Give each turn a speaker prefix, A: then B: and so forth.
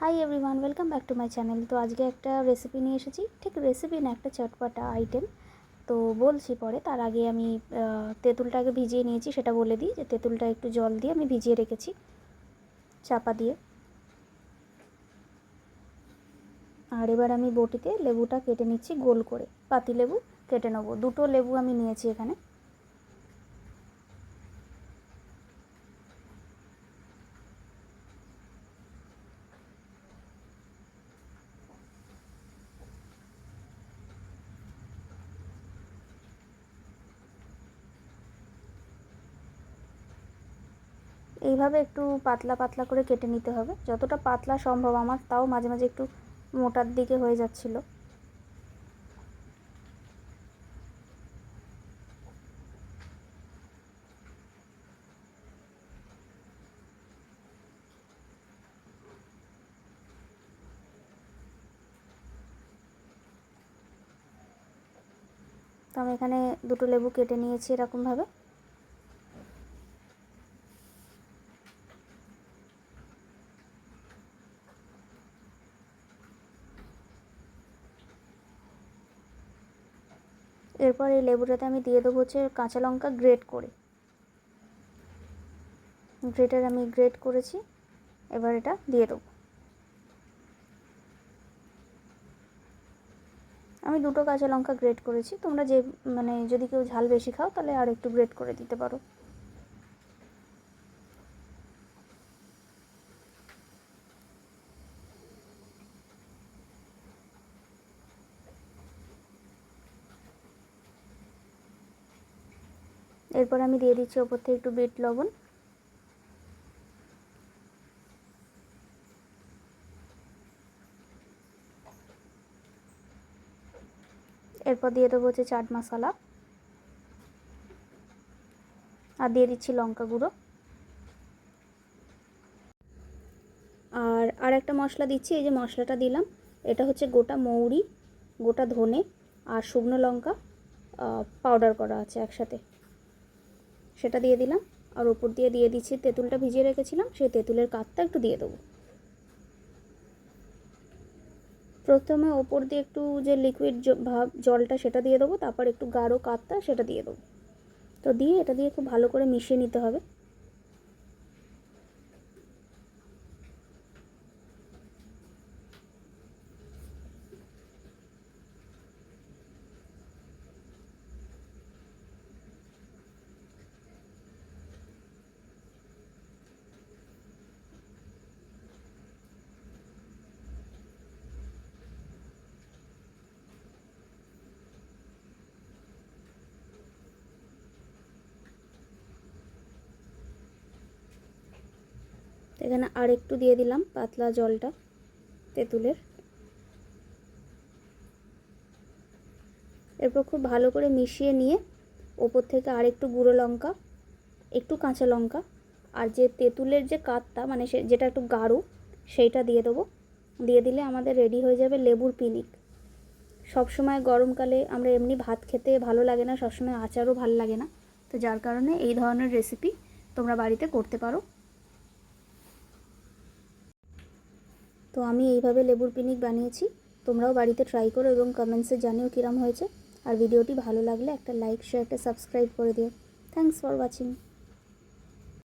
A: Hi everyone, welcome back to my channel. তো আজকে একটা রেসিপি নিয়ে এসেছি। ঠিক রেসিপি না, একটা চটপাটা আইটেম। তো বলছি পরে, তার আগে আমি তেঁতুলটাকে ভিজিয়ে নিয়েছি। সেটা বলে দিই যে তেঁতুলটা একটু জল দিয়ে আমি ভিজিয়ে রেখেছি চাপা দিয়ে। আর এবার আমি বটিতে লেবুটা কেটে নিচ্ছি গোল করে, পাতি লেবু কেটে নেবো। দুটো লেবু আমি নিয়েছি এখানে। এইভাবে একটু পাতলা পাতলা করে কেটে নিতে হবে, যতটা পাতলা সম্ভব। আমার তাও মাঝে মাঝে একটু মোটার দিকে হয়ে যাচ্ছিলো। তো আমি এখানে দুটো লেবু কেটে নিয়েছি এরকমভাবে। এরপর এই লেবুটাতে আমি দিয়ে দেবো হচ্ছে কাঁচা লঙ্কা গ্রেট করে। গ্রেটার আমি গ্রেট করেছি, এবার এটা দিয়ে দেবো। আমি দুটো কাঁচা লঙ্কা গ্রেট করেছি। তোমরা যে যদি কেউ ঝাল বেশি খাও তাহলে আর একটু গ্রেট করে দিতে পারো। এরপর আমি দিয়ে দিচ্ছি ওপর থেকে একটু বিট লবণ। এরপর দিয়ে দেবো হচ্ছে চাট মশলা, আর দিয়ে দিচ্ছি লঙ্কা গুঁড়ো। আর একটা মশলা দিচ্ছি, এই যে মশলাটা দিলাম, এটা হচ্ছে গোটা মৌরি, গোটা ধনে আর শুকনো লঙ্কা পাউডার করা আছে একসাথে, সেটা দিয়ে দিলাম। আর ওপর দিয়ে দিচ্ছি তেঁতুলটা ভিজিয়ে রেখেছিলাম, সেই তেঁতুলের কাঠটা একটু দিয়ে দেবো। প্রথমে ওপর দিয়ে একটু যে লিকুইড ভাব জলটা সেটা দিয়ে দেবো, তারপর একটু গাঢ় কাঠটা সেটা দিয়ে দেবো। তো দিয়ে এটা দিয়ে খুব ভালো করে মিশিয়ে নিতে হবে। এখানে আর একটু দিয়ে দিলাম পাতলা জলটা তেঁতুলের। এরপর খুব ভালো করে মিশিয়ে নিয়ে ওপর থেকে আর একটু গুঁড়ো লঙ্কা, একটু কাঁচা লঙ্কা, আর যে তেঁতুলের যে কাঠটা যেটা একটু গাঢ়, সেইটা দিয়ে দেবো। দিয়ে দিলে আমাদের রেডি হয়ে যাবে লেবুর পিনিক। সবসময় গরমকালে আমরা এমনি ভাত খেতে ভালো লাগে না, সবসময় আচারও ভালো লাগে না। তো যার কারণে এই ধরনের রেসিপি তোমরা বাড়িতে করতে পারো। তো আমি এইভাবে লেবুর পিনিক বানিয়েছি, তোমরাও বাড়িতে ট্রাই করো এবং কমেন্টসে জানিও কিরম হয়েছে। আর ভিডিওটি ভালো লাগলে একটা লাইক, শেয়ার, একটা সাবস্ক্রাইব করে দিও। Thanks for watching.